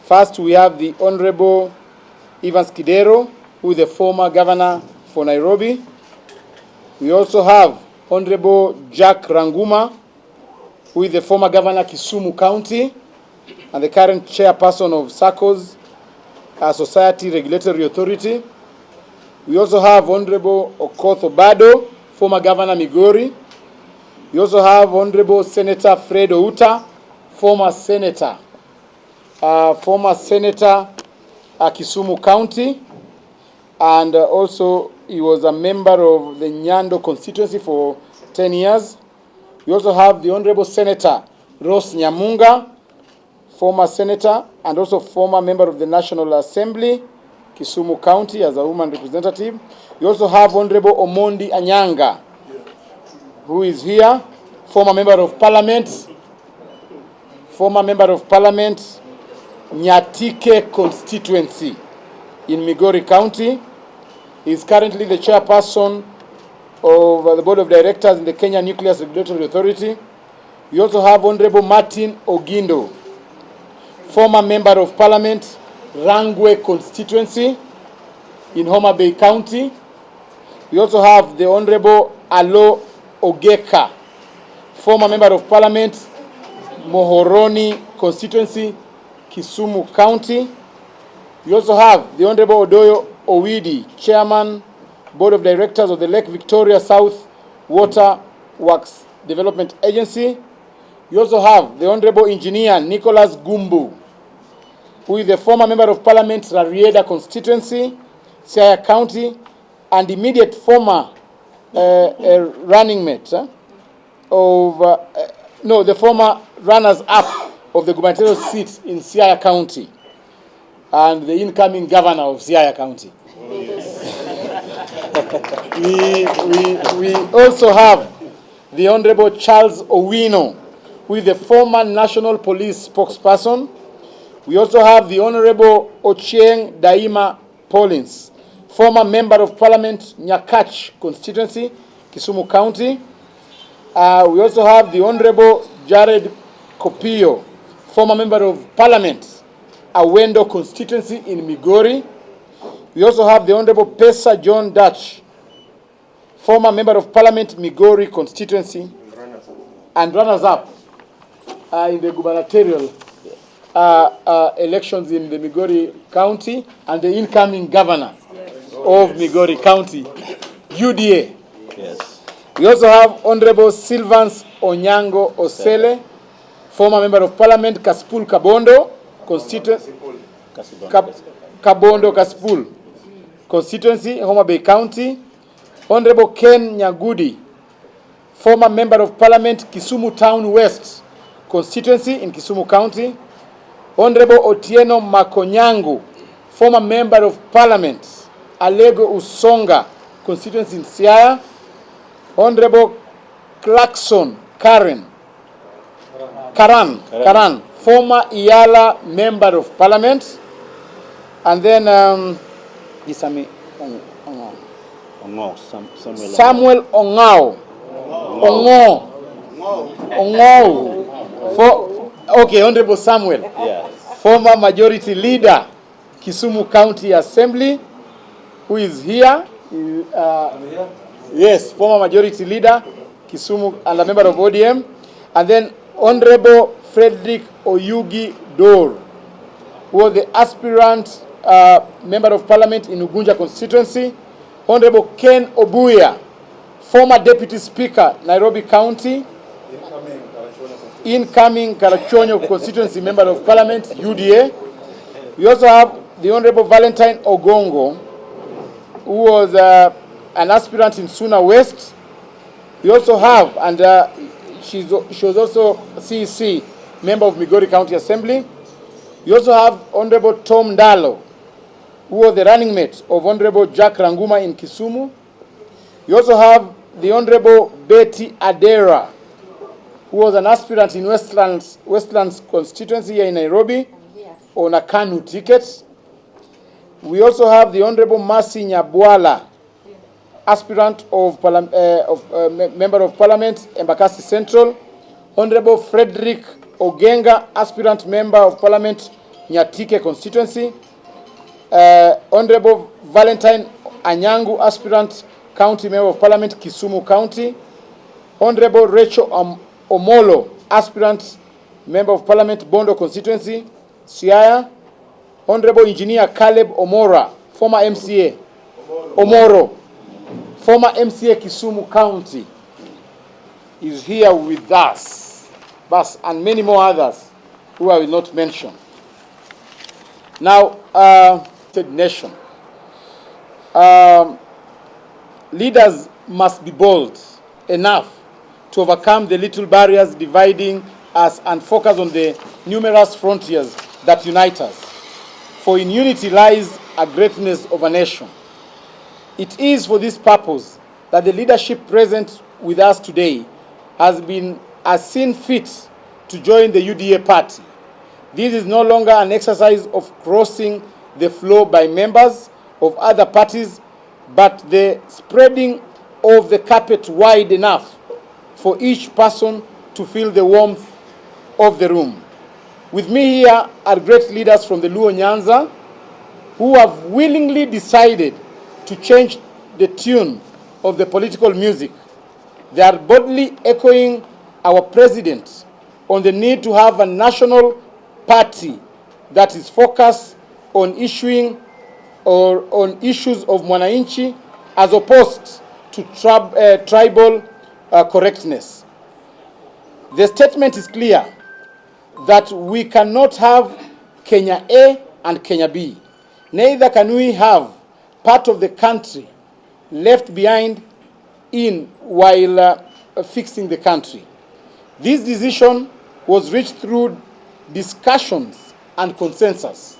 First, we have the Honorable Kidero, who is the former governor for Nairobi. We also have Honorable Jack Ranguma, who is the former governor Kisumu County and the current chairperson of SACCO's Society Regulatory Authority. We also have Honorable Okoth Obado, former governor Migori. We also have Honorable Senator Fred Outa, former senator Kisumu County, and also he was a member of the Nyando constituency for 10 years. We also have the Honorable Senator Rose Nyamunga, former senator and also former member of the National Assembly, Kisumu County, as a woman representative. We also have Honorable Omondi Anyanga, who is here, former member of parliament, Nyatike constituency in Migori County. He is currently the chairperson of the board of directors in the Kenya Nuclear Regulatory Authority. We also have Honorable Martin Ogindo, former member of parliament, Rangwe constituency in Homa Bay County. We also have the Honorable Alo Ogeka, former member of parliament, Mohoroni constituency, Kisumu County. We also have the Honorable Odoyo Owidi, chairman, board of directors of the Lake Victoria South Water Works Development Agency. We also have the Honorable Engineer Nicholas Gumbu, who is the former member of parliament, Rarieda constituency, Siaya County, and immediate former running mate the former runners-up of the gubernatorial seat in Siaya County, and the incoming governor of Siaya County. we also have the Honorable Charles Owino, who is the former National Police spokesperson. We also have the Honorable Ochieng Daima Paulins, former member of parliament, Nyakach constituency, Kisumu County. We also have the Honorable Jared Kopio, former member of parliament, Awendo constituency in Migori. We also have the Honorable Pesa John Dutch, former member of parliament, Migori constituency, and runners-up in the gubernatorial elections in the Migori County, and the incoming governor of Migori County, UDA. Yes. We also have Honorable Sylvans Onyango Osele, former member of parliament, Kaspul Kabondo constituency, Kabondo Kaspul constituency, Homa Bay County. Honorable Ken Nyagudi, former member of parliament, Kisumu Town West constituency in Kisumu County. Honorable Otieno Makonyangu, former member of parliament, Alego Usonga constituency in Siaya. Honorable Clarkson Karan, former Iyala member of parliament. And then Samuel Ongao. Honorable Samuel. Yes. Former majority leader, Kisumu County Assembly, who is here. Yes, former majority leader, Kisumu, and a member of ODM. And then Honorable Frederick Oyugi Dor, who was the aspirant member of parliament in Ugunja constituency. Honorable Ken Obuya, former deputy speaker, Nairobi County. Incoming Karachonyo constituency member of parliament, UDA. We also have the Honorable Valentine Ogongo, who was an aspirant in Suna West. We also have, and she was also CEC, member of Migori County Assembly. We also have Honorable Tom Ndalo, who was the running mate of Honorable Jack Ranguma in Kisumu. We also have the Honorable Betty Adera, who was an aspirant in Westlands constituency here in Nairobi on a KANU ticket. We also have the Honorable Mercy Nyabwala, aspirant of member of parliament, Embakasi Central. Honorable Frederick Ogenga, aspirant member of parliament, Nyatike constituency. Honorable Valentine Anyangu, aspirant county member of parliament, Kisumu County. Honorable Rachel Omolo, aspirant member of parliament, Bondo constituency, Siaya. Honorable Engineer Caleb Omora, former MCA, Omoro, former MCA Kisumu County, is here with us, and many more others who I will not mention. Now, nation. Leaders must be bold enough to overcome the little barriers dividing us and focus on the numerous frontiers that unite us. For in unity lies a greatness of a nation. It is for this purpose that the leadership present with us today has seen fit to join the UDA party. This is no longer an exercise of crossing the floor by members of other parties, but the spreading of the carpet wide enough for each person to feel the warmth of the room. With me here are great leaders from the Luo Nyanza who have willingly decided to change the tune of the political music. They are boldly echoing our president on the need to have a national party that is focused on issuing or on issues of mwananchi as opposed to tribal correctness. The statement is clear that we cannot have Kenya A and Kenya B. Neither can we have part of the country left behind while fixing the country. This decision was reached through discussions and consensus.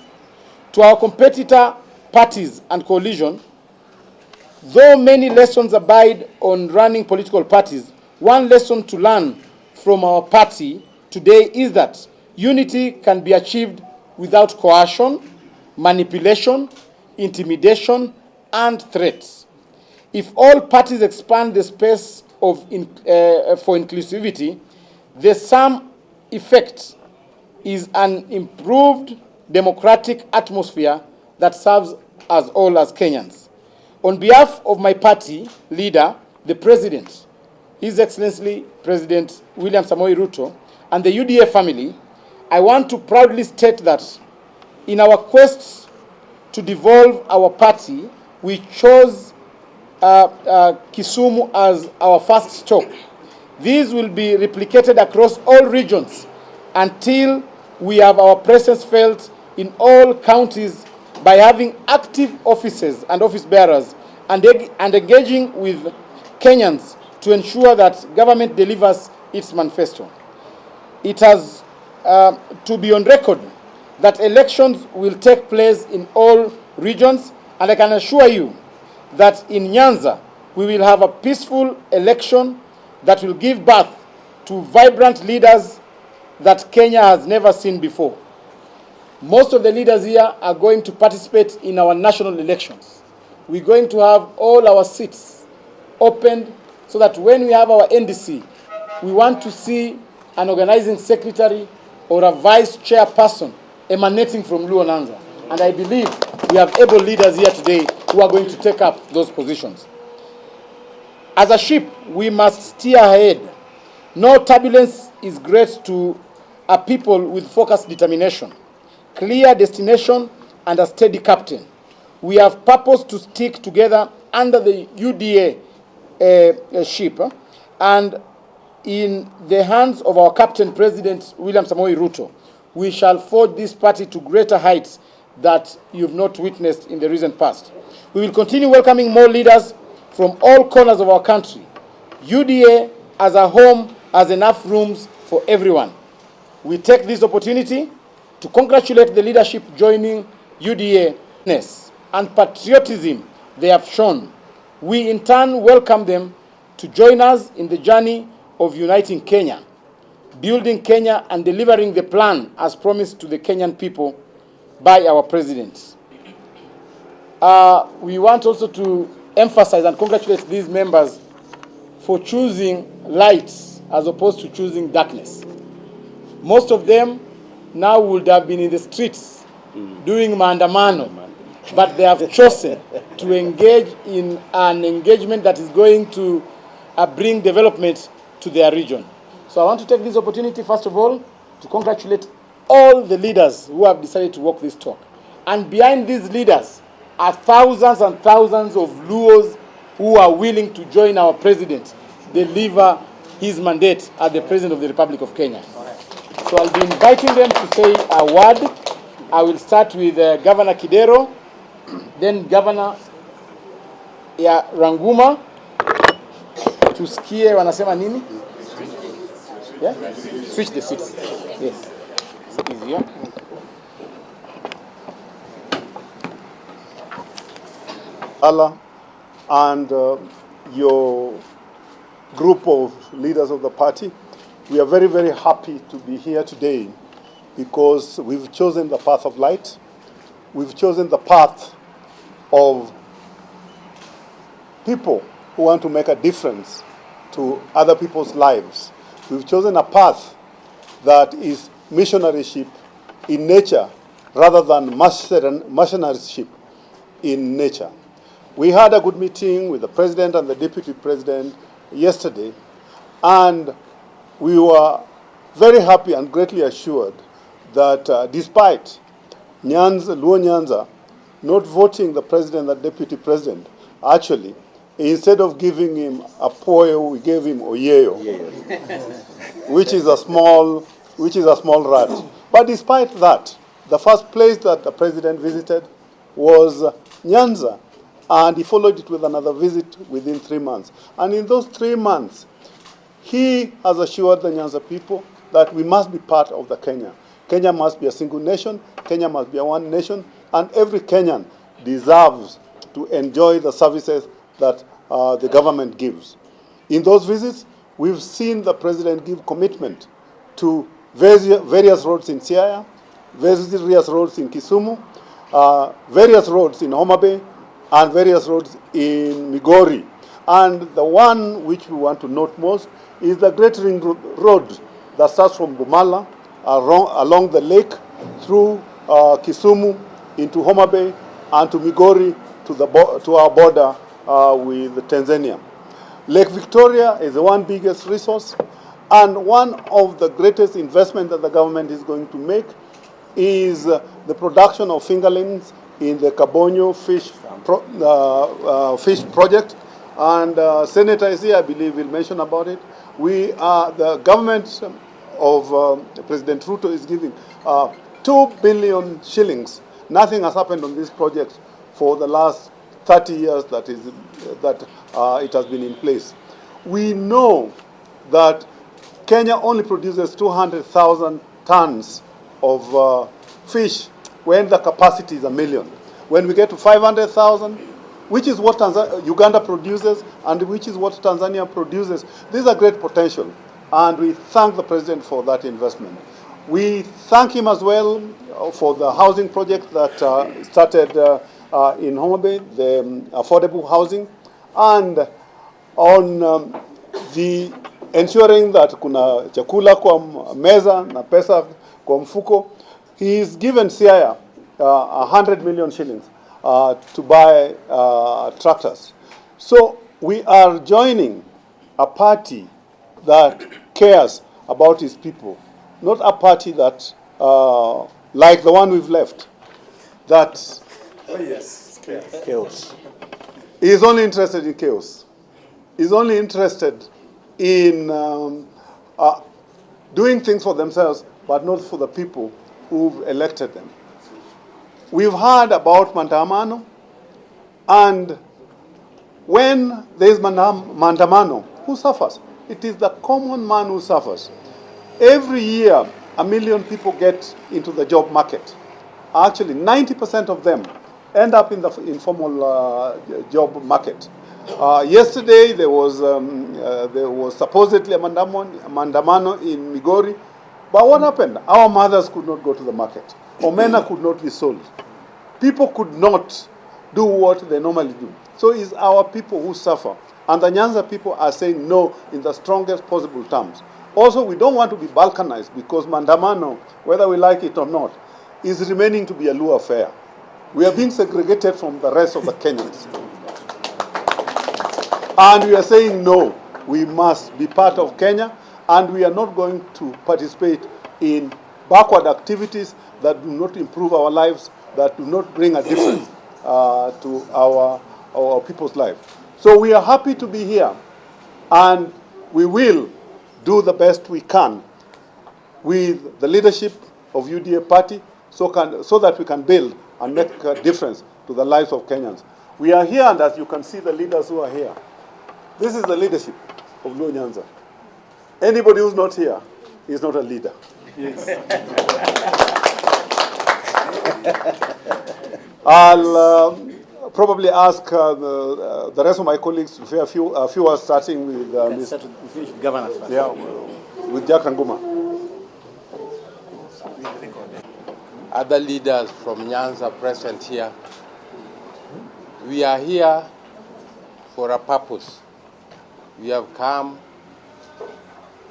To our competitor parties and coalition, though many lessons abide on running political parties, one lesson to learn from our party today is that unity can be achieved without coercion, manipulation, intimidation, and threats. If all parties expand the space for inclusivity, the sum effect is an improved democratic atmosphere that serves us all as Kenyans. On behalf of my party leader, the President, His Excellency President William Samoei Ruto, and the UDA family, I want to proudly state that in our quest to devolve our party, we chose Kisumu as our first stop. These will be replicated across all regions until we have our presence felt in all counties by having active offices and office bearers and engaging with Kenyans to ensure that government delivers its manifesto. It has to be on record that elections will take place in all regions, and I can assure you that in Nyanza we will have a peaceful election that will give birth to vibrant leaders that Kenya has never seen before. Most of the leaders here are going to participate in our national elections. We're going to have all our seats opened so that when we have our NDC, we want to see an organizing secretary or a vice chairperson emanating from Luo Nyanza. And I believe we have able leaders here today who are going to take up those positions. As a ship, we must steer ahead. No turbulence is great to a people with focused determination, clear destination, and a steady captain. We have purpose to stick together under the UDA ship and in the hands of our Captain President William Samoei Ruto. We shall forge this party to greater heights that you've not witnessed in the recent past. We will continue welcoming more leaders from all corners of our country. UDA as a home has enough rooms for everyone. We take this opportunity to congratulate the leadership joining UDA and patriotism they have shown. We in turn welcome them to join us in the journey of uniting Kenya, building Kenya and delivering the plan as promised to the Kenyan people by our president. We want also to emphasize and congratulate these members for choosing light as opposed to choosing darkness. Most of them now would have been in the streets doing maandamano, but they have chosen to engage in an engagement that is going to bring development to their region. So I want to take this opportunity, first of all, to congratulate all the leaders who have decided to walk this talk. And behind these leaders are thousands and thousands of Luos who are willing to join our president, deliver his mandate as the President of the Republic of Kenya. So I'll be inviting them to say a word. I will start with Governor Kidero, then Governor Ranguma, tusikie wanasema nini? Yeah? Switch the seats. Yes. It's easier. Allah and your group of leaders of the party, we are very, very happy to be here today because we've chosen the path of light. We've chosen the path of people who want to make a difference to other people's lives. We've chosen a path that is missionaryship in nature rather than mercenaryship in nature. We had a good meeting with the president and the deputy president yesterday, and we were very happy and greatly assured that despite Luo Nyanza not voting the president and deputy president, actually, instead of giving him a poyo, we gave him oyeyo, which is a small rat. But despite that, the first place that the president visited was Nyanza, and he followed it with another visit within 3 months. And in those 3 months, he has assured the Nyanza people that we must be part of the Kenya. Kenya must be a single nation, Kenya must be a one nation, and every Kenyan deserves to enjoy the services that the government gives. In those visits, we've seen the president give commitment to various roads in Siaya, various roads in Kisumu, various roads in Homa Bay, and various roads in Migori. And the one which we want to note most is the Great Ring Road that starts from Bumala along the lake through Kisumu into Homa Bay and to Migori to our border with Tanzania. Lake Victoria is the one biggest resource, and one of the greatest investments that the government is going to make is the production of fingerlings in the Kabonyo fish project. And Senator is here, I believe, will mention about it. The government of President Ruto is giving 2 billion shillings. Nothing has happened on this project for the last 30 years that it has been in place. We know that Kenya only produces 200,000 tons of fish when the capacity is 1 million. When we get to 500,000, which is what Uganda produces and which is what Tanzania produces, this is a great potential. And we thank the president for that investment. We thank him as well for the housing project that started in Homa Bay, the affordable housing, and on the ensuring that kuna chakula kwa meza na pesa kwa mfuko. He's given Siaya 100 million shillings to buy tractors. So we are joining a party that cares about his people, not a party that, like the one we've left, that chaos. He is only interested in chaos. He's only interested in doing things for themselves, but not for the people who've elected them. We've heard about maandamano, and when there is maandamano, who suffers? It is the common man who suffers. Every year, 1 million people get into the job market. Actually, 90% of them end up in the informal job market. Yesterday, there was supposedly a maandamano in Migori. But what happened? Our mothers could not go to the market. Omena could not be sold. People could not do what they normally do. So it's our people who suffer. And the Nyanza people are saying no in the strongest possible terms. Also, we don't want to be balkanized because maandamano, whether we like it or not, is remaining to be a Luo affair. We are being segregated from the rest of the Kenyans. And we are saying no, we must be part of Kenya, and we are not going to participate in backward activities that do not improve our lives, that do not bring a difference to our people's lives. So we are happy to be here, and we will do the best we can with the leadership of UDA party so that we can build and make a difference to the lives of Kenyans. We are here, and as you can see the leaders who are here, this is the leadership of Luo Nyanza. Anybody who's not here is not a leader. Yes. I'll probably ask the rest of my colleagues to say a few words, starting with governance first. Yeah, with Jack Ranguma. Other leaders from Nyanza present here. We are here for a purpose. We have come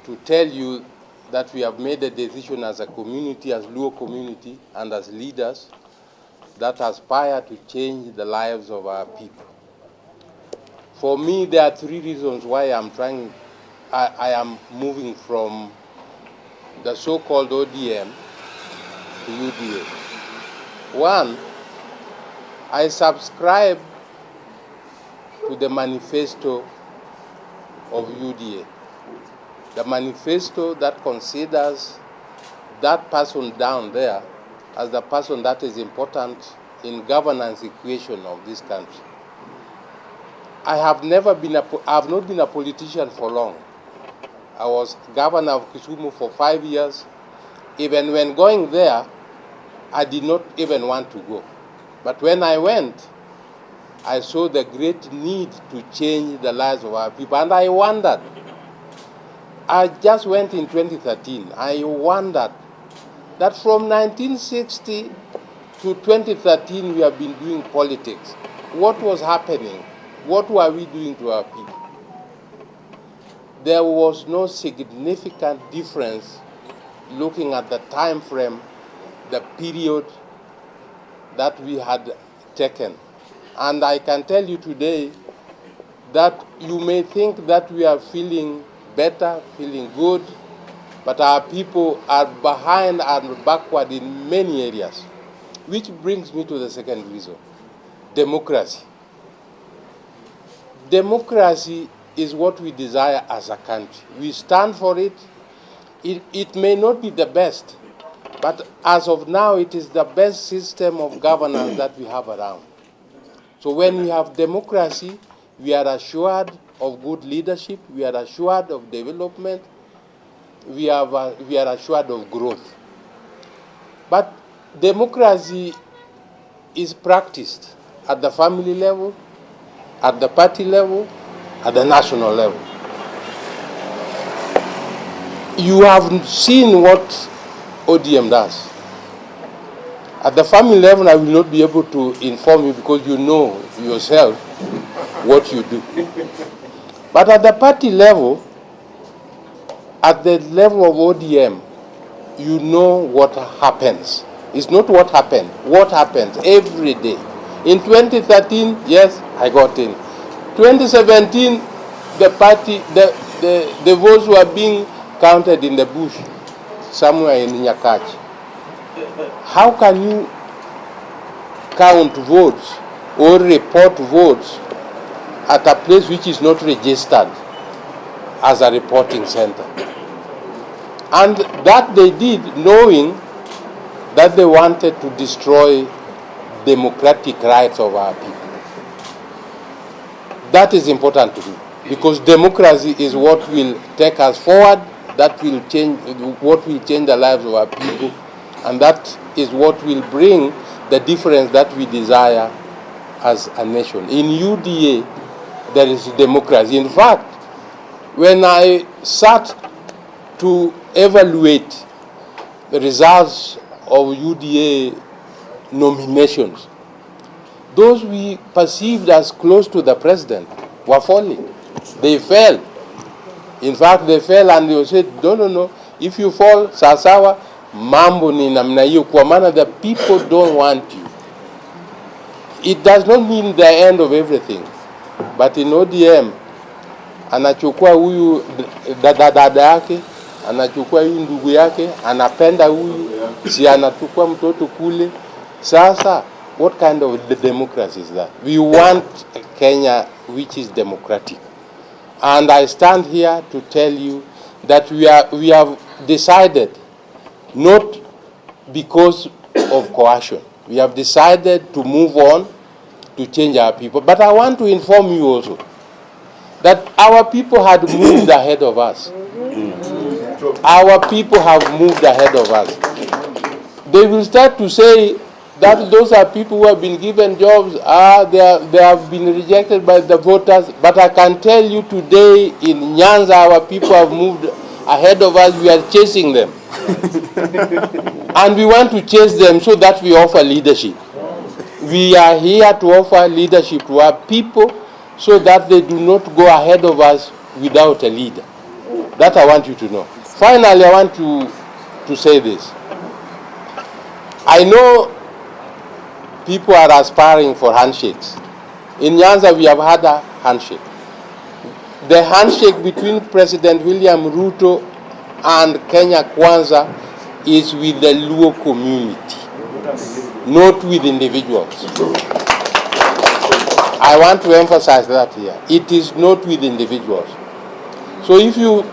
to tell you that we have made a decision as a community, as Luo community, and as leaders that aspire to change the lives of our people. For me, there are three reasons why I am moving from the so-called ODM to UDA. One, I subscribe to the manifesto of UDA. The manifesto that considers that person down there as the person that is important in governance equation of this country. I have not been a politician for long. I was governor of Kisumu for 5 years. Even when going there, I did not even want to go. But when I went, I saw the great need to change the lives of our people. And I wondered, I just went in 2013, I wondered that from 1960 to 2013 we have been doing politics. What was happening? What were we doing to our people? There was no significant difference looking at the time frame, the period that we had taken. And I can tell you today that you may think that we are feeling better, feeling good, but our people are behind and backward in many areas. Which brings me to the second reason, democracy. Democracy is what we desire as a country. We stand for it. It may not be the best, but as of now, it is the best system of governance that we have around. So when we have democracy, we are assured of good leadership, we are assured of development, we are assured of growth. But democracy is practiced at the family level, at the party level, at the national level. You have seen what ODM does. At the family level, I will not be able to inform you because you know yourself what you do. But at the party level, at the level of ODM, you know what happens. It's not what happened. What happens every day. In 2013, yes, I got in. 2017, the party, the votes were being counted in the bush, somewhere in Nyakachi. How can you count votes or report votes at a place which is not registered as a reporting center? And that they did knowing that they wanted to destroy democratic rights of our people. That is important to do, because democracy is what will take us forward, that will change, what will change the lives of our people, and that is what will bring the difference that we desire as a nation. In UDA, there is democracy. In fact, when I sat to evaluate the results of UDA nominations, those we perceived as close to the president were falling. They fell. In fact, they fell and they said, no, if you fall, sasawa, mambo ni namna hiyo, kwa maana the people don't want you. It does not mean the end of everything, but in ODM anachukua huyu dada yake, anachukua huyu ndugu yake, anapenda huyu, si anachukua mtoto kule. Sasa what kind of democracy is that? We want a Kenya which is democratic, and I stand here to tell you that we have decided, not because of coercion. We have decided to move on, to change our people. But I want to inform you also that our people had moved ahead of us. Our people have moved ahead of us. They will start to say that those are people who have been given jobs, they have been rejected by the voters. But I can tell you today in Nyanza, our people have moved ahead of us. We are chasing them. And we want to chase them so that we offer leadership. We are here to offer leadership to our people so that they do not go ahead of us without a leader. That I want you to know. Finally, I want to say this. I know people are aspiring for handshakes. In Nyanza, we have had a handshake. The handshake between President William Ruto and Kenya Kwanza is with the Luo community, not with individuals. I want to emphasize that here. It is not with individuals. So if you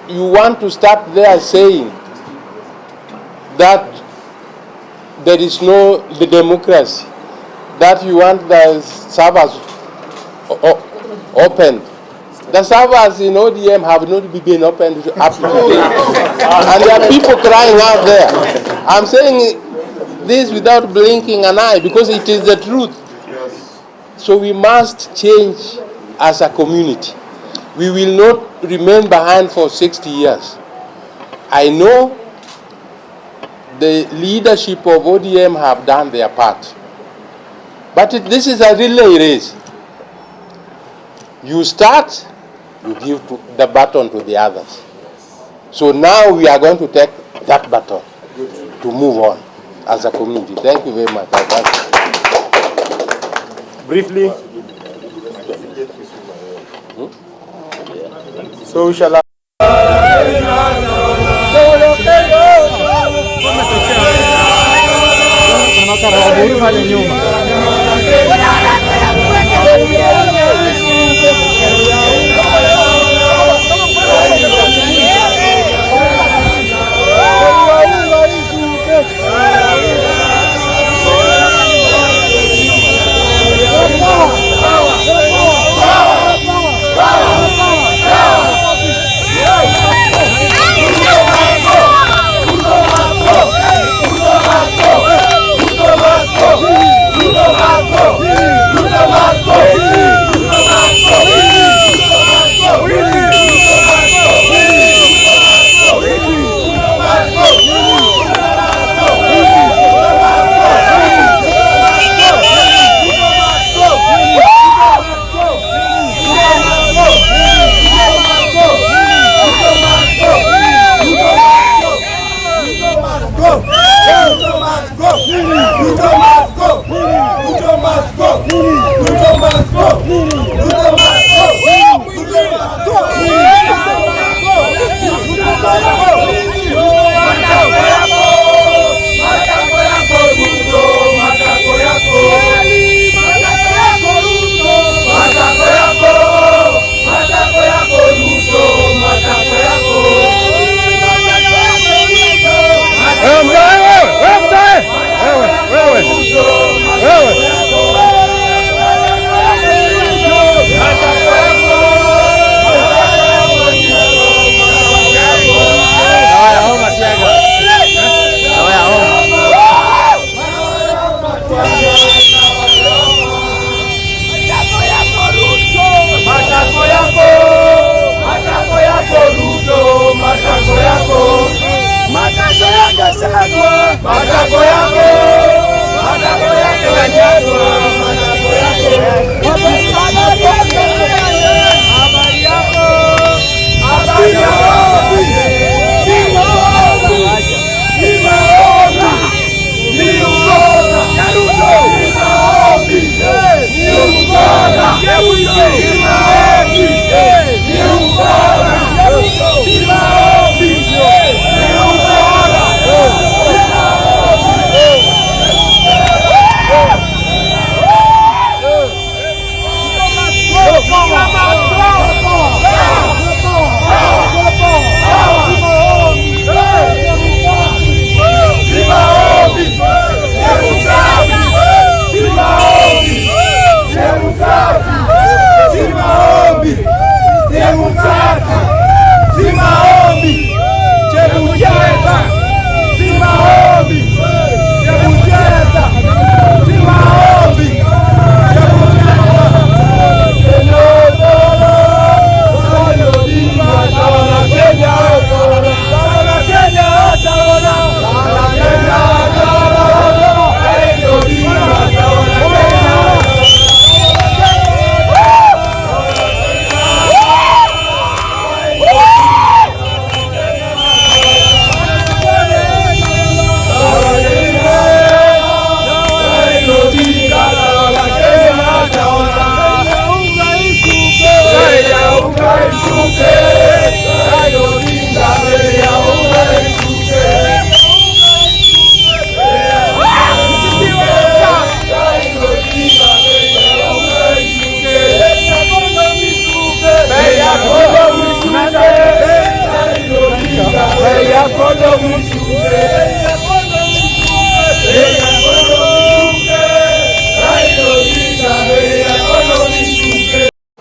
want to start there saying that there is no democracy, that you want the servers opened. The servers in ODM have not been opened up to today. And there are people crying out there. I'm saying this without blinking an eye because it is the truth. So we must change as a community. We will not remain behind for 60 years. I know the leadership of ODM have done their part. But this is a relay race. You start, you give the baton to the others. So now we are going to take that baton to move on as a community. Thank you very much. Briefly. So we shall Viva!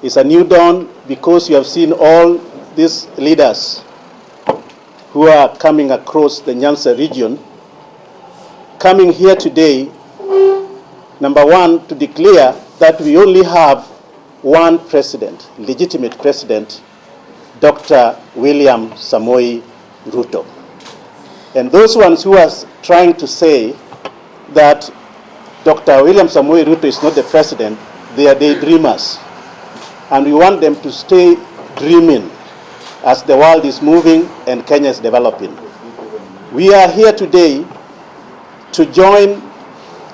It's a new dawn because you have seen all these leaders who are coming across the Nyanza region, coming here today, number one, to declare that we only have one president, legitimate president, Dr. William Samoei Ruto. And those ones who are trying to say that Dr. William Samoei Ruto is not the president, they are daydreamers. And we want them to stay dreaming as the world is moving and Kenya is developing. We are here today to join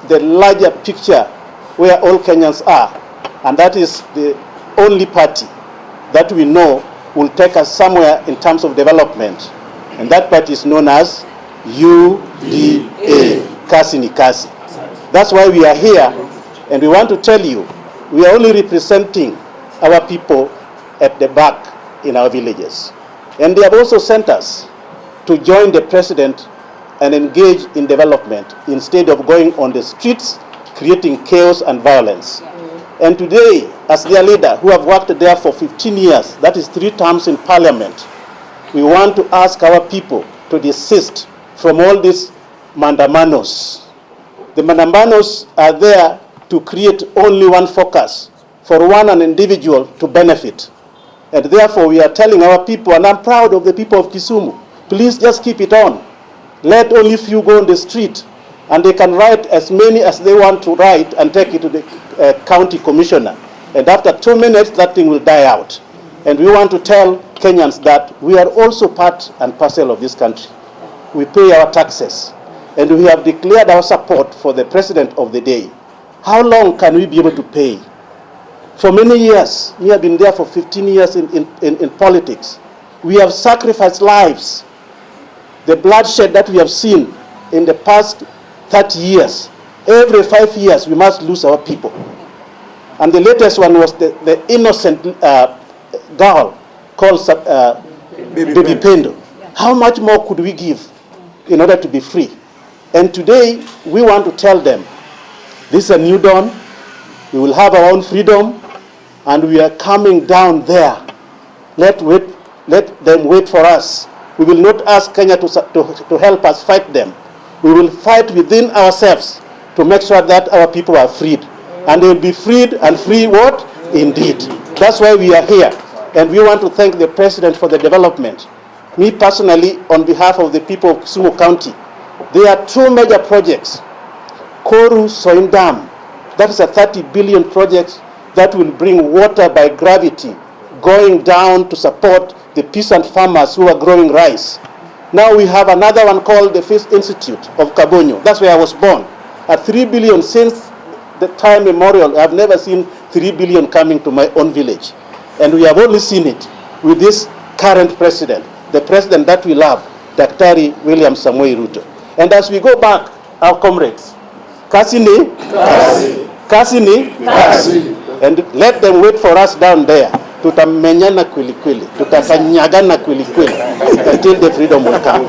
the larger picture where all Kenyans are, and that is the only party that we know will take us somewhere in terms of development. And that party is known as UDA, Kasi ni Kasi. That's why we are here, and we want to tell you, we are only representing our people at the back in our villages. And they have also sent us to join the president and engage in development instead of going on the streets, creating chaos and violence. And today, as their leader, who have worked there for 15 years, that is 3 terms in parliament, we want to ask our people to desist from all these mandamanos. The mandamanos are there to create only one focus, for an individual to benefit. And therefore, we are telling our people, and I'm proud of the people of Kisumu, please just keep it on. Let only few go on the street, and they can write as many as they want to write and take it to the county commissioner. And after 2 minutes, that thing will die out. And we want to tell Kenyans that we are also part and parcel of this country. We pay our taxes, and we have declared our support for the president of the day. How long can we be able to pay? For many years, we have been there for 15 years in politics. We have sacrificed lives. The bloodshed that we have seen in the past 30 years, every 5 years we must lose our people. And the latest one was the innocent girl called Baby Pendo. How much more could we give in order to be free? And today we want to tell them, this is a new dawn. We will have our own freedom, and we are coming down there. Let them wait for us. We will not ask Kenya to help us fight them. We will fight within ourselves to make sure that our people are freed. And they will be freed, and free what? Indeed. That's why we are here. And we want to thank the president for the development. Me personally, on behalf of the people of Kisumu County, there are 2 major projects. Koru Soim Dam, that is a 30 billion project that will bring water by gravity going down to support the peasant farmers who are growing rice. Now we have another one called the Fish Institute of Kabonyo. That's where I was born. At 3 billion since the time memorial, I've never seen 3 billion coming to my own village. And we have only seen it with this current president, the president that we love, Dr. William Samoei Ruto. And as we go back, our comrades, Kasi ni Kasi. Kasi ni Kasi. And let them wait for us down there. Tutamenyana kweli kweli. Tutakanyagana kweli kweli until the freedom will come.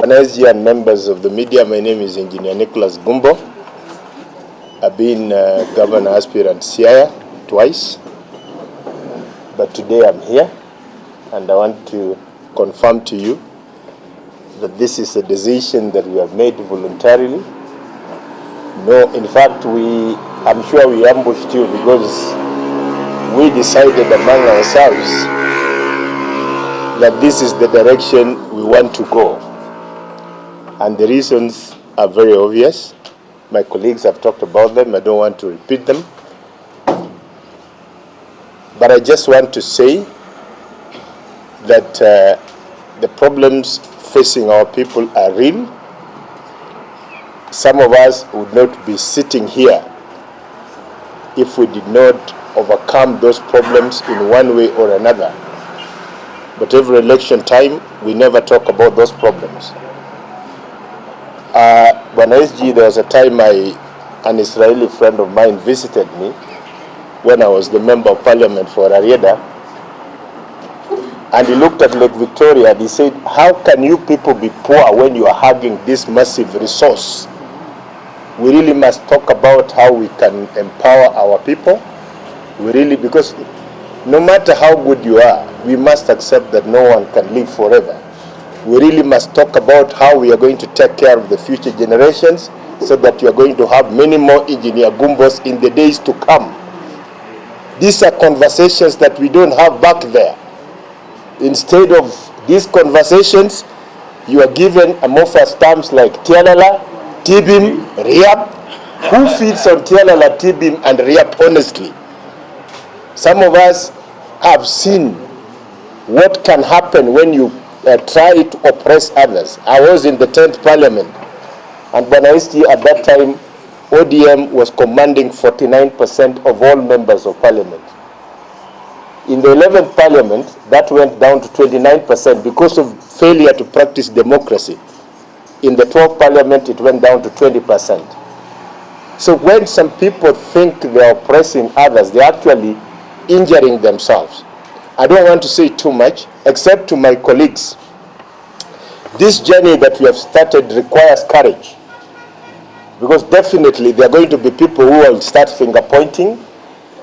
SG and members of the media, my name is Engineer Nicholas Gumbo. I've been governor aspirant Siaya twice, but today I'm here, and I want to confirm to you that this is a decision that we have made voluntarily. No, in fact, I'm sure we ambushed you because we decided among ourselves that this is the direction we want to go. And the reasons are very obvious. My colleagues have talked about them. I don't want to repeat them. But I just want to say that the problems facing our people are real. Some of us would not be sitting here if we did not overcome those problems in one way or another. But every election time, we never talk about those problems. When SG, there was a time an Israeli friend of mine visited me when I was the member of parliament for Raila, and he looked at Lake Victoria and he said, how can you people be poor when you are having this massive resource? we really must talk about how we can empower our people. We really, because no matter how good you are, we must accept that no one can live forever. We really must talk about how we are going to take care of the future generations so that you are going to have many more engineer Gumbos in the days to come. These are conversations that we don't have back there. Instead of these conversations, you are given amorphous terms like tialala, tibim, riap. Who feeds on tialala, tibim, and riap honestly? Some of us have seen what can happen when you try to oppress others. I was in the 10th Parliament, and Banaisi at that time, ODM was commanding 49% of all members of Parliament. In the 11th Parliament, that went down to 29% because of failure to practice democracy. In the 12th Parliament, it went down to 20%. So when some people think they're oppressing others, they're actually injuring themselves. I don't want to say too much, except to my colleagues. This journey that we have started requires courage. Because definitely there are going to be people who will start finger pointing.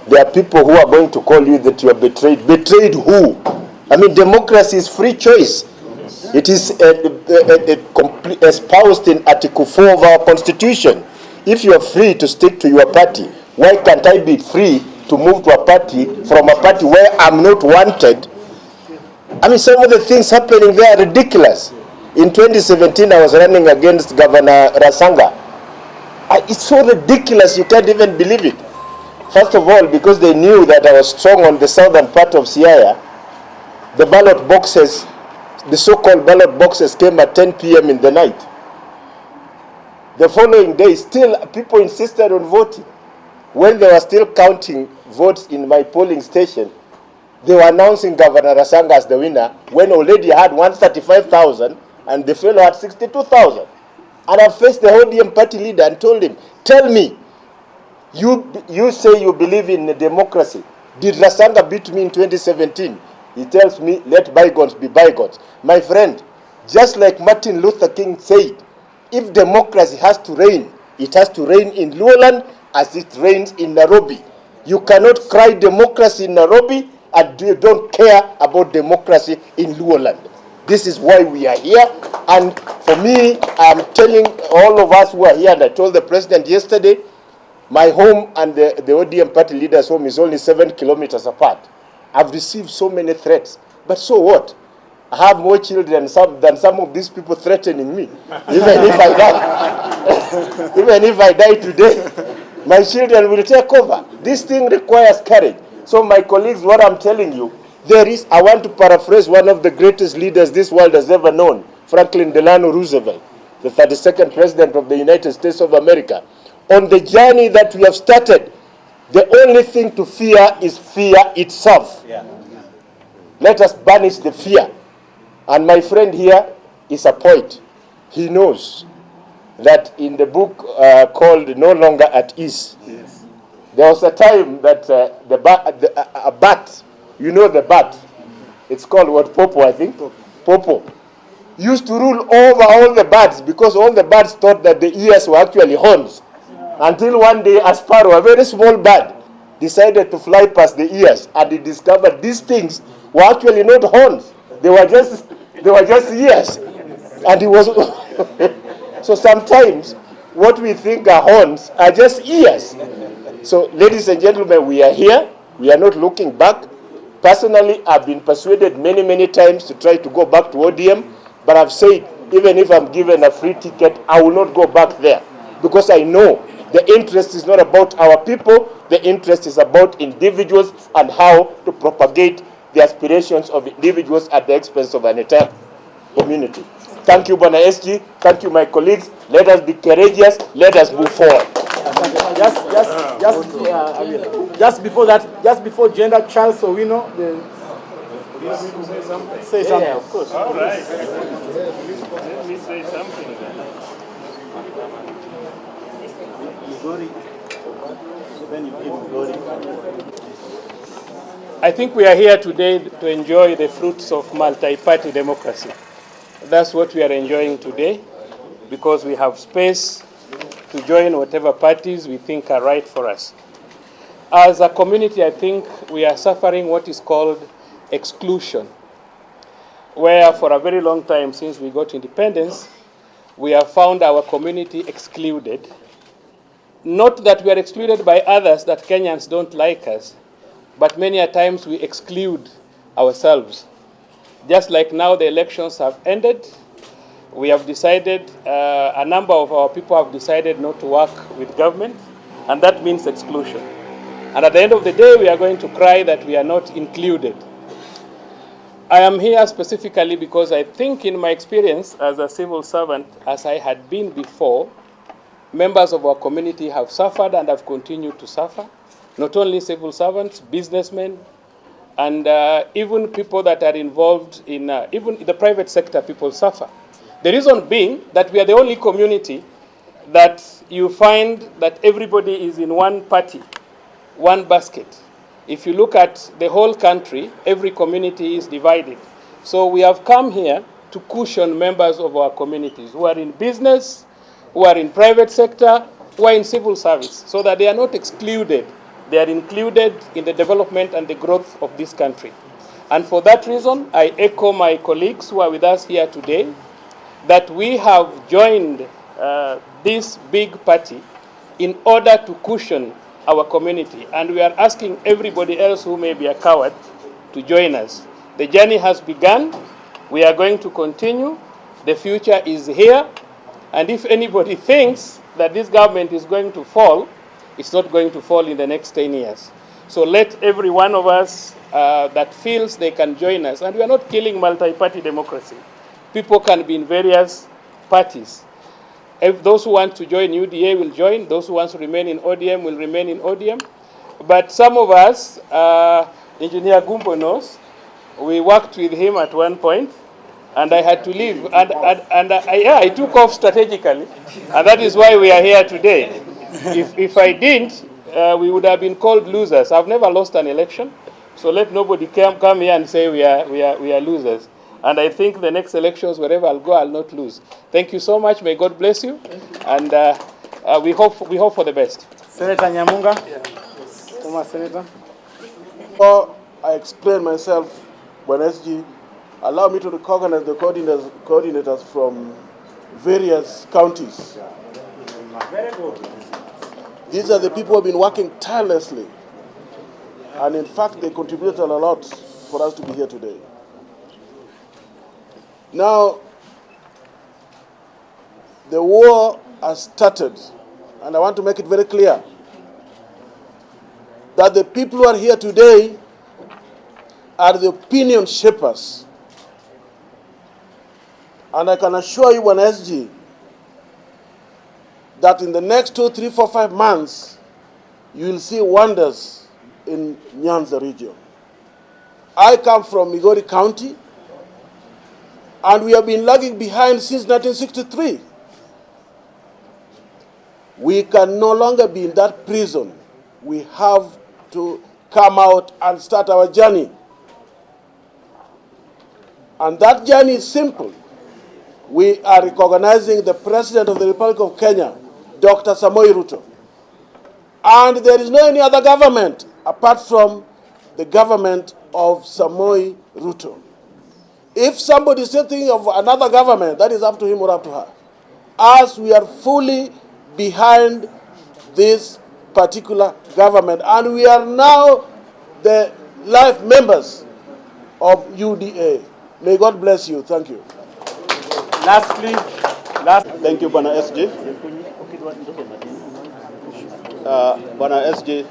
There are people who are going to call you that you are betrayed. Betrayed who? I mean, democracy is free choice. It is espoused in Article 4 of our Constitution. If you are free to stick to your party, why can't I be free to move to a party from a party where I'm not wanted? I mean, some of the things happening there are ridiculous. In 2017, I was running against Governor Rasanga. It's so ridiculous, you can't even believe it. First of all, because they knew that I was strong on the southern part of Siaya, the ballot boxes, the so-called ballot boxes came at 10 p.m. in the night. The following day, still people insisted on voting. When they were still counting votes in my polling station, they were announcing Governor Rasanga as the winner when already had 135,000 and the fellow had 62,000. And I faced the ODM party leader and told him, tell me, you say you believe in democracy. Did Rasanga beat me in 2017? He tells me, let bygones be bygones. My friend, just like Martin Luther King said, if democracy has to reign, it has to reign in Luoland as it reigns in Nairobi. You cannot cry democracy in Nairobi and you don't care about democracy in Luoland. This is why we are here. And for me, I'm telling all of us who are here, and I told the president yesterday, my home and the ODM party leader's home is only 7 kilometers apart. I've received so many threats. But so what? I have more children than some of these people threatening me. Even if I die, even if I die today, my children will take over. This thing requires courage. So my colleagues, what I'm telling you, I want to paraphrase one of the greatest leaders this world has ever known, Franklin Delano Roosevelt, the 32nd president of the United States of America. On the journey that we have started, the only thing to fear is fear itself. Yeah. Let us banish the fear. And my friend here is a poet. He knows that in the book called No Longer at Ease, yes, there was a time that a bat, you know the bat, it's called what, Popo, I think? Popo. Used to rule over all the birds because all the birds thought that the ears were actually horns. Until one day a sparrow, a very small bird, decided to fly past the ears, and he discovered these things were actually not horns. They were just ears. And he was so sometimes what we think are horns are just ears. So ladies and gentlemen, we are here. We are not looking back. Personally, I've been persuaded many, many times to try to go back to ODM, but I've said, even if I'm given a free ticket, I will not go back there, because I know the interest is not about our people. The interest is about individuals and how to propagate the aspirations of individuals at the expense of an entire community. Thank you, Bwana SG. Thank you, my colleagues. Let us be courageous. Let us move forward. Just before that, just before gender, Charles Owino, say something. Yeah, of course. All right. Let me say something then. I think we are here today to enjoy the fruits of multi-party democracy. That's what we are enjoying today, because we have space to join whatever parties we think are right for us. As a community, I think we are suffering what is called exclusion, where for a very long time since we got independence, we have found our community excluded. Not that we are excluded by others, that Kenyans don't like us, but many a times we exclude ourselves. Just like now the elections have ended, we have decided, a number of our people have decided not to work with government, and that means exclusion. And at the end of the day, we are going to cry that we are not included. I am here specifically because I think in my experience as a civil servant, as I had been before, members of our community have suffered and have continued to suffer. Not only civil servants, businessmen, and even people that are involved in, even in the private sector, people suffer. The reason being that we are the only community that you find that everybody is in one party, one basket. If you look at the whole country, every community is divided. So we have come here to cushion members of our communities who are in business, who are in private sector, who are in civil service, so that they are not excluded. They are included in the development and the growth of this country. And for that reason, I echo my colleagues who are with us here today, that we have joined this big party in order to cushion our community. And we are asking everybody else who may be a coward to join us. The journey has begun. We are going to continue. The future is here. And if anybody thinks that this government is going to fall, it's not going to fall in the next 10 years. So let every one of us that feels they can join us. And we are not killing multi-party democracy. People can be in various parties. If those who want to join UDA will join. Those who want to remain in ODM will remain in ODM. But some of us, Engineer Gumbo knows, we worked with him at one point, and I had to leave. And I took off strategically, and that is why we are here today. If I didn't, we would have been called losers. I've never lost an election, so let nobody come here and say we are losers. And I think the next elections, wherever I'll go, I'll not lose. Thank you so much. May God bless you. And we hope for the best. Senator Nyamunga. Former Senator. Before I explain myself, when SG, allow me to recognize the coordinators from various counties. Very good. These are the people who have been working tirelessly. And in fact, they contributed a lot for us to be here today. Now, the war has started, and I want to make it very clear that the people who are here today are the opinion shapers. And I can assure you, one SG, that in the next 2, 3, 4, 5 months, you will see wonders in Nyanza region. I come from Migori County, and we have been lagging behind since 1963. We can no longer be in that prison. We have to come out and start our journey. And that journey is simple. We are recognizing the President of the Republic of Kenya, Dr. Samoei RUTO. And there is no any other government apart from the government of Samoei RUTO. If somebody is still thinking of another government, that is up to him or up to her. As we are fully behind this particular government, and we are now the life members of UDA. May God bless you. Thank you. Thank you, Bwana SG. Bwana SG,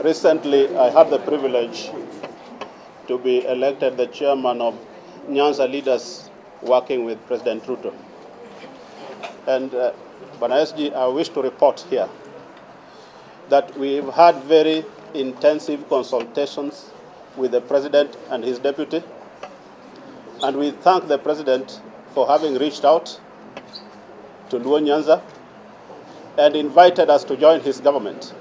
recently I had the privilege to be elected the chairman of Nyanza Leaders working with President RUTO. And Bwana SG, I wish to report here that we've had very intensive consultations with the President and his deputy. And we thank the President for having reached out to Luo Nyanza and invited us to join his government.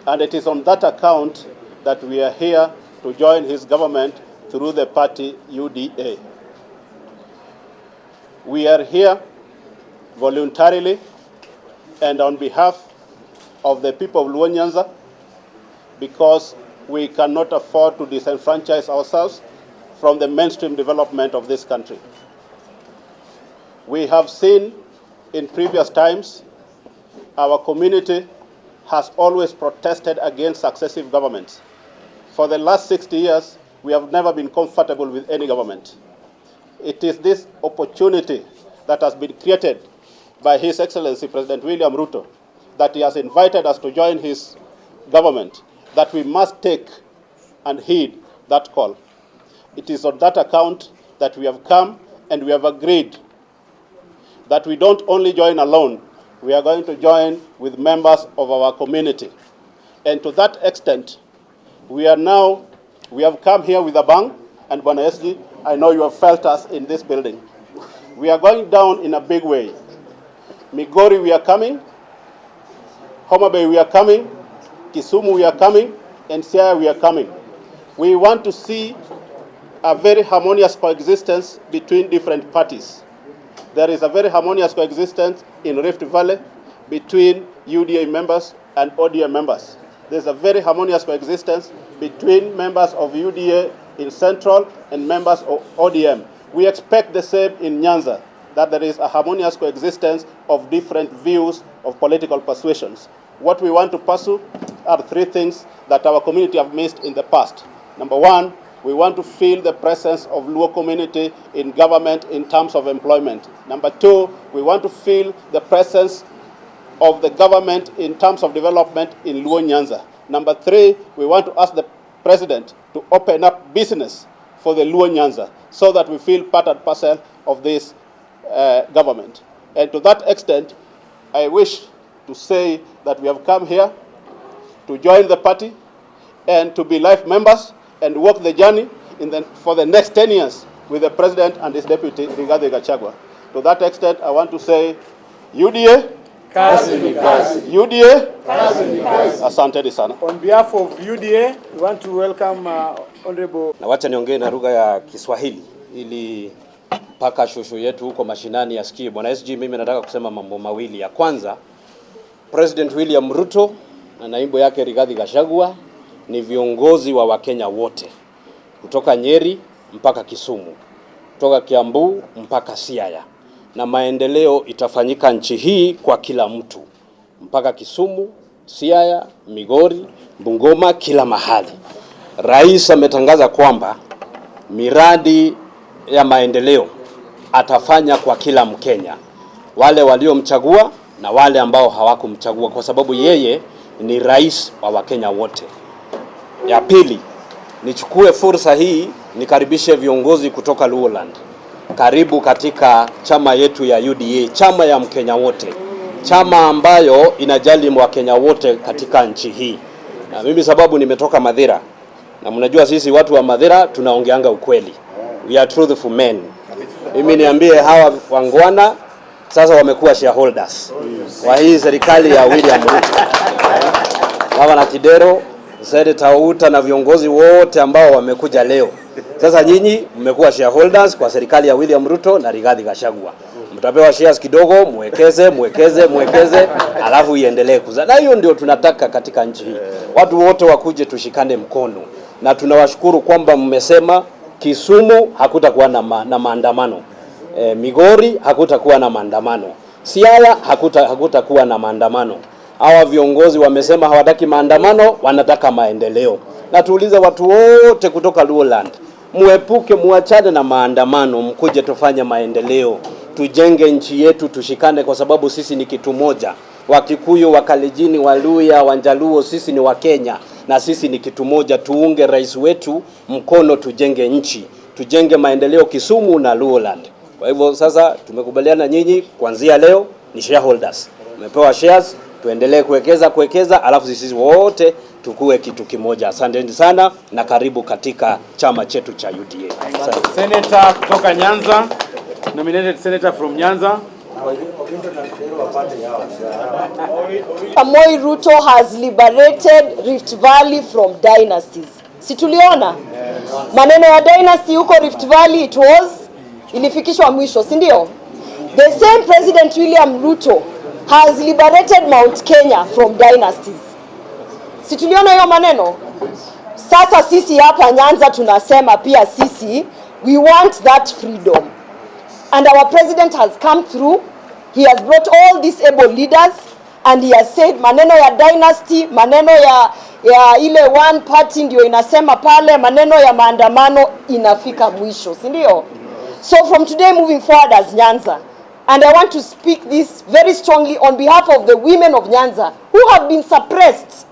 And it is on that account that we are here to join his government through the party UDA. We are here voluntarily and on behalf of the people of Luo Nyanza, because we cannot afford to disenfranchise ourselves from the mainstream development of this country. We have seen in previous times our community has always protested against successive governments. For the last 60 years, we have never been comfortable with any government. It is this opportunity that has been created by His Excellency President William Ruto, that he has invited us to join his government, that we must take and heed that call. It is on that account that we have come and we have agreed that we don't only join alone, we are going to join with members of our community. And to that extent, we have come here with a bang, and Bwana SG, I know you have felt us in this building. We are going down in a big way. Migori, we are coming. Homa Bay, we are coming. Kisumu, we are coming. And Siaya, we are coming. We want to see a very harmonious coexistence between different parties. There is a very harmonious coexistence in Rift Valley between UDA members and ODM members. There's a very harmonious coexistence between members of UDA in Central and members of ODM. We expect the same in Nyanza, that there is a harmonious coexistence of different views of political persuasions. What we want to pursue are three things that our community have missed in the past. Number one, we want to feel the presence of Luo community in government in terms of employment. Number two, we want to feel the presence of the government in terms of development in Luo Nyanza. Number three, we want to ask the president to open up business for the Luo Nyanza so that we feel part and parcel of this government. And to that extent, I wish to say that we have come here to join the party and to be life members and walk the journey for the next 10 years with the president and his deputy, Rigathi Gachagua. To that extent, I want to say, UDA, Kazi ni kazi. UDA, Kazi ni kazi. Asante sana. On behalf of UDA, we want to welcome Honorable. Na wacha niongee na lugha ya Kiswahili ili mpaka shosho yetu huko mashinani asikie. Bwana SG, mimi nataka kusema mambo mawili. Ya kwanza, President William Ruto na naibu yake Rigathi Gachagua ni viongozi wa Wakenya wote, kutoka Nyeri mpaka Kisumu, kutoka Kiambu mpaka Siaya, na maendeleo itafanyika nchi hii kwa kila mtu, mpaka Kisumu, Siaya, Migori, Bungoma, kila mahali. Rais ametangaza kwamba miradi ya maendeleo atafanya kwa kila Mkenya, wale waliomchagua na wale ambao hawakumchagua, kwa sababu yeye ni rais wa Wakenya wote. Ya pili, nichukue fursa hii nikaribishe viongozi kutoka Luoland. Karibu katika chama yetu ya UDA, chama ya Mkenya wote, chama ambayo inajali Wakenya wote katika nchi hii. Na mimi sababu nimetoka Madhira, na mnajua sisi watu wa Madhira tunaongeanga ukweli. We are truthful men. Mimi niambie hawa wangwana sasa wamekuwa shareholders wa hii serikali ya William Ruto. Hawa na Kidero, Senator Uta na viongozi wote ambao wamekuja leo. Sasa nyinyi mmekuwa shareholders kwa serikali ya William Ruto na Rigathi Gachagua. Mtapewa shares kidogo, muwekeze, alafu iendelee kuzaa. Na hiyo ndio tunataka katika nchi hii. Watu wote wakuje tushikane mkono. Na tunawashukuru kwamba mmesema Kisumu hakutakuwa na maandamano. Migori hakutakuwa na maandamano. Siaya hakutakuwa na maandamano. Hawa viongozi wamesema hawataki maandamano, wanataka maendeleo. Na tuulize watu wote kutoka Luoland, muepuke, muachane na maandamano, mkuje tufanye maendeleo. Tujenge nchi yetu, tushikane, kwa sababu sisi ni kitu moja. Wakikuyu, Wakalenjin, Waluya, Wanjaluo, sisi ni Wakenya na sisi ni kitu moja. Tuunge rais wetu mkono, tujenge nchi, tujenge maendeleo Kisumu na Luoland. Kwa hivyo sasa tumekubaliana nyinyi kuanzia leo ni shareholders. Umepewa shares, tuendelee kuwekeza, alafu sisi wote tukue kitu kimoja. Asanteni sana na karibu katika chama chetu cha UDA. Senator kutoka Nyanza, nominated senator from Nyanza. Moi Ruto has liberated Rift Valley from dynasties. Si tuliona? Maneno ya dynasty huko Rift Valley ilifikishwa mwisho, si ndio? The same President William Ruto has liberated Mount Kenya from dynasties. Si tuliona hiyo maneno? Sasa sisi hapa Nyanza tunasema pia sisi, we want that freedom. And our president has come through. He has brought all these able leaders and he has said maneno ya dynasty, maneno ya ile one party ndio inasema pale, maneno ya maandamano inafika mwisho, si ndio? So from today moving forward as Nyanza, and I want to speak this very strongly on behalf of the women of Nyanza who have been suppressed.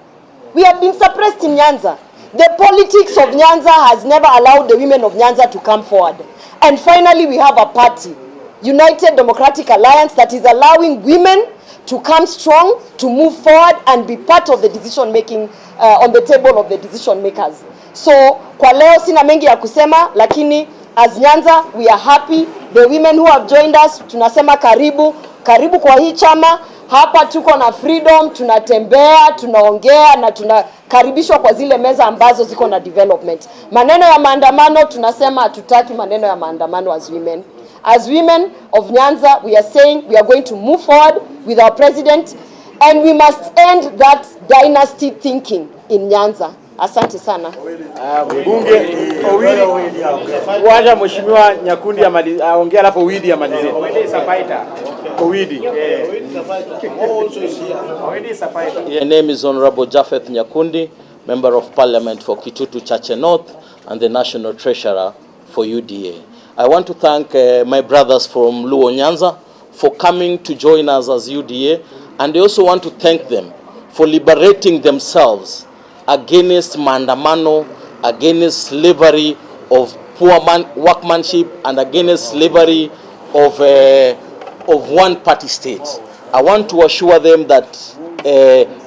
We have been suppressed in Nyanza. The politics of Nyanza has never allowed the women of Nyanza to come forward. And finally, we have a party, United Democratic Alliance, that is allowing women to come strong, to move forward and be part of the decision making, on the table of the decision makers. So, kwa leo sina mengi ya kusema, lakini as Nyanza, we are happy. The women who have joined us, tunasema karibu, karibu kwa hii chama. Hapa tuko na freedom, tunatembea, tunaongea na tunakaribishwa kwa zile meza ambazo ziko na development. Maneno ya maandamano tunasema hatutaki maneno ya maandamano as women. As women of Nyanza, we are saying we are going to move forward with our president and we must end that dynasty thinking in Nyanza. Asante sana. Bunge Waja Mheshimiwa Nyakundi aongea alafu Owidi amalizie. Owidi. Your name is Honorable Japheth Nyakundi, Member of Parliament for Kitutu Chache North and the National Treasurer for UDA. I want to thank my brothers from Luo Nyanza for coming to join us as UDA, and I also want to thank them for liberating themselves against maandamano, against slavery of poor workmanship, and against slavery of one-party state. I want to assure them that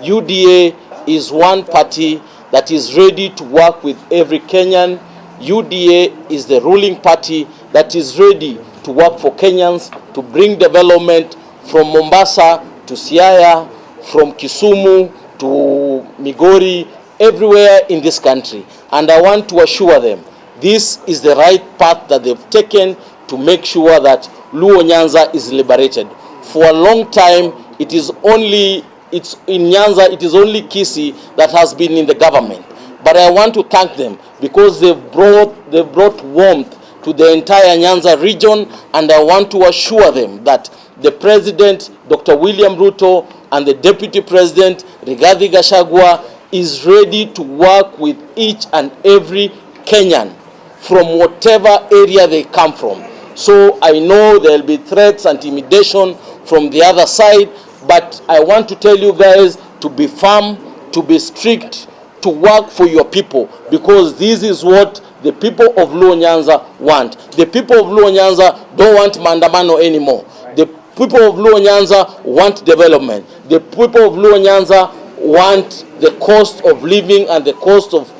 UDA is one party that is ready to work with every Kenyan. UDA is the ruling party that is ready to work for Kenyans, to bring development from Mombasa to Siaya, from Kisumu to Migori, everywhere in this country. And I want to assure them this is the right path that they've taken to make sure that Luo Nyanza is liberated. For a long time, in Nyanza, it is only Kisi that has been in the government. But I want to thank them because they've brought warmth to the entire Nyanza region, and I want to assure them that the President, Dr. William Ruto, and the Deputy President, Rigathi Gachagua, is ready to work with each and every Kenyan from whatever area they come from. So I know there will be threats and intimidation from the other side, but I want to tell you guys to be firm, to be strict, to work for your people, because this is what the people of Luo Nyanza want. The people of Luo Nyanza don't want maandamano anymore. The people of Luo Nyanza want development. The people of Luo Nyanza want the cost of living and the cost of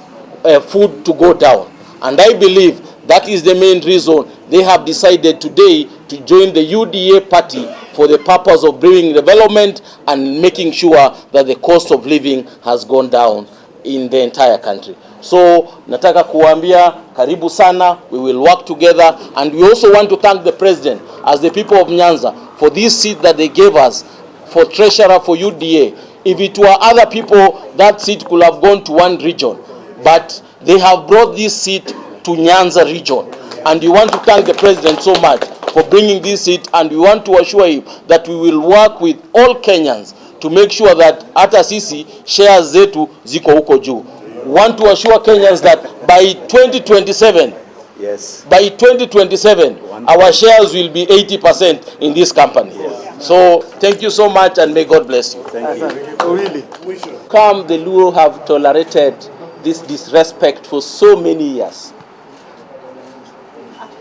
food to go down. And I believe that is the main reason they have decided today to join the UDA party for the purpose of bringing development and making sure that the cost of living has gone down in the entire country. So nataka kuambia karibu sana, we will work together, and we also want to thank the president as the people of Nyanza for this seat that they gave us for treasurer for UDA. If it were other people, that seat could have gone to one region, but they have brought this seat to Nyanza region, and we want to thank the president so much for bringing this seat, and we want to assure him that we will work with all Kenyans to make sure that hata sisi shares zetu ziko huko juu. We want to assure Kenyans that by 2027, by 2027, our shares will be 80% in this company. So thank you so much, and may God bless you. Thank you. Really? Come, the Luo have tolerated this disrespect for so many years.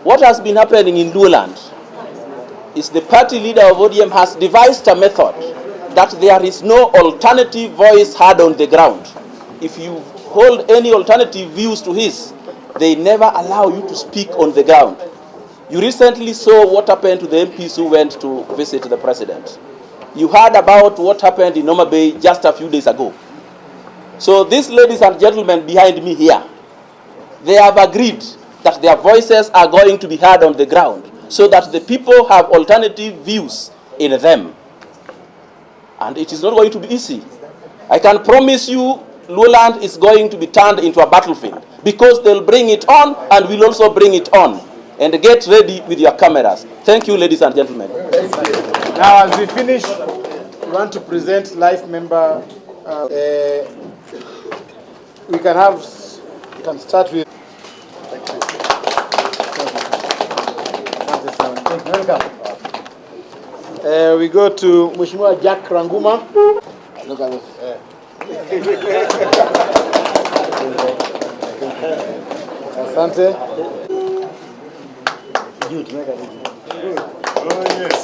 What has been happening in Luo land is the party leader of ODM has devised a method that there is no alternative voice heard on the ground. If you hold any alternative views to his, they never allow you to speak on the ground. You recently saw what happened to the MPs who went to visit the president. You heard about what happened in Mutembei just a few days ago. So these ladies and gentlemen behind me here, they have agreed that their voices are going to be heard on the ground. so that the people have alternative views in them. And it is not going to be easy. I can promise you, Luoland is going to be turned into a battlefield, because they'll bring it on and we'll also bring it on. And get ready with your cameras. Thank you, ladies and gentlemen. Now, as we finish, we want to present life member. We can start with. Thank you. Welcome. We go to Mheshimiwa Jack Ranguma. Look at this. Asante. Oh, yes.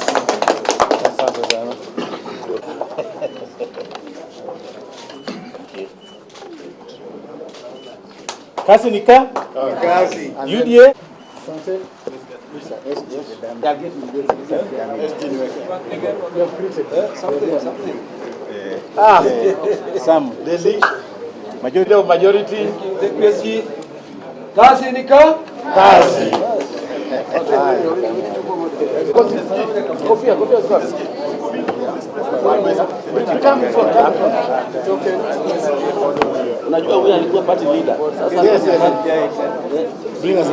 Asante sana. Kasi nika? Kazi. UDA? Asante. Some. Majority. Kazi nika? Kazi. Kofia zako. Unajua huyu alikuwa party leader. Sasa Yes. Bring us